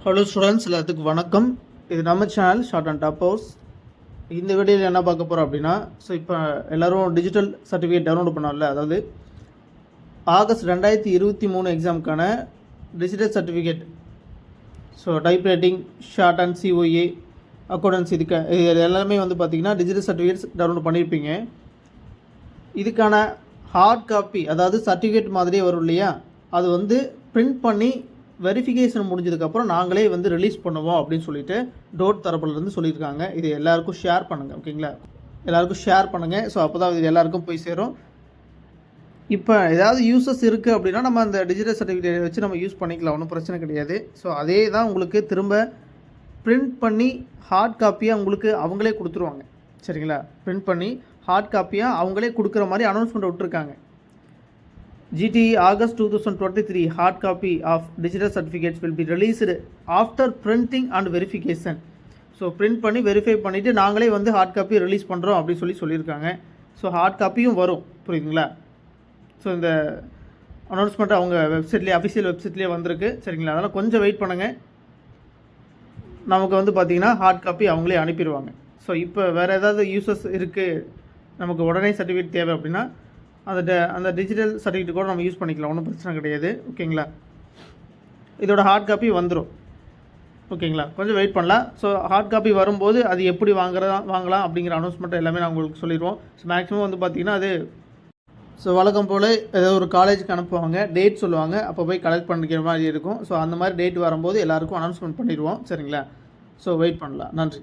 Hello students, எல்லாத்துக்கும் வணக்கம். இது நம்ம channel short and top house. இந்த வீடியோவில் என்ன பார்க்க போகிறோம் அப்படின்னா, இப்போ எல்லோரும் டிஜிட்டல் சர்டிஃபிகேட் டவுன்லோட் பண்ணோம்ல, அதாவது ஆகஸ்ட் 2023 எக்ஸாமுக்கான digital certificate. Type writing, short and COA, accountancy, இது எல்லாமே பார்த்திங்கன்னா டிஜிட்டல் சர்டிஃபிகேட்ஸ் டவுன்லோட் பண்ணியிருப்பீங்க. இதுக்கான ஹார்ட் காப்பி, அதாவது சர்டிஃபிகேட் மாதிரியே வரும் இல்லையா, அது பிரிண்ட் பண்ணி வெரிஃபிகேஷன் முடிஞ்சதுக்கப்புறம் நாங்களே ரிலீஸ் பண்ணுவோம் அப்படின்னு சொல்லிட்டு டோட் தரப்புலேருந்து சொல்லியிருக்காங்க. இது எல்லாருக்கும் ஷேர் பண்ணுங்கள், ஓகேங்களா? எல்லாருக்கும் ஷேர் பண்ணுங்கள். அப்போ தான் இது எல்லாருக்கும் போய் சேரும். இப்போ ஏதாவது யூசஸ் இருக்குது அப்படின்னா நம்ம அந்த டிஜிட்டல் சர்டிஃபிகேட் வச்சு நம்ம யூஸ் பண்ணிக்கலாம், ஒன்றும் பிரச்சனை கிடையாது. அதே தான் உங்களுக்கு திரும்ப பிரிண்ட் பண்ணி ஹார்ட் காப்பியாக உங்களுக்கு அவங்களே கொடுத்துருவாங்க, சரிங்களா? பிரிண்ட் பண்ணி ஹார்ட் காப்பியாக அவங்களே கொடுக்குற மாதிரி அனௌன்ஸ்மெண்ட் விட்டுருக்காங்க. GTE August 2023 hard copy of digital certificates will be released after printing and verification. print பண்ணி வெரிஃபை பண்ணிவிட்டு நாங்களே ஹார்ட் காப்பி ரிலீஸ் பண்ணுறோம் அப்படின்னு சொல்லியிருக்காங்க. ஹார்ட் காப்பியும் வரும், புரியுதுங்களா? இந்த அனௌன்ஸ்மெண்ட் அவங்க வெப்சைட்லேயே, அஃபிஷியல் வெப்சைட்லேயே வந்திருக்கு, சரிங்களா? அதனால் கொஞ்சம் வெயிட் பண்ணுங்கள். நமக்கு பார்த்திங்கன்னா ஹார்ட் காப்பி அவங்களே அனுப்பிடுவாங்க. இப்போ வேறு ஏதாவது யூசஸ் இருக்குது, நமக்கு உடனே சர்டிஃபிகேட் தேவை அப்படின்னா அந்த டிஜிட்டல் சர்டிஃபிகேட் கூட நம்ம யூஸ் பண்ணிக்கலாம், ஒன்றும் பிரச்சனை கிடையாது, ஓகேங்களா? இதோட ஹார்ட் காப்பி வந்துடும், ஓகேங்களா? கொஞ்சம் வெயிட் பண்ணலாம். ஹார்ட் காப்பி வரும்போது அது எப்படி வாங்கலாம் அப்படிங்கிற அனௌன்ஸ்மெண்ட் எல்லாமே நான் உங்களுக்கு சொல்லிடுவோம். மேக்ஸிமம் பார்த்திங்கன்னா அது வழக்கம் போல் ஏதோ ஒரு காலேஜுக்கு அனுப்புவாங்க, டேட் சொல்லுவாங்க, அப்போ போய் கலெக்ட் பண்ணிக்கிற மாதிரி இருக்கும். அந்த மாதிரி டேட் வரும்போது எல்லாேருக்கும் அனௌன்ஸ்மெண்ட் பண்ணிடுவோம், சரிங்களா? வெயிட் பண்ணலாம். நன்றி.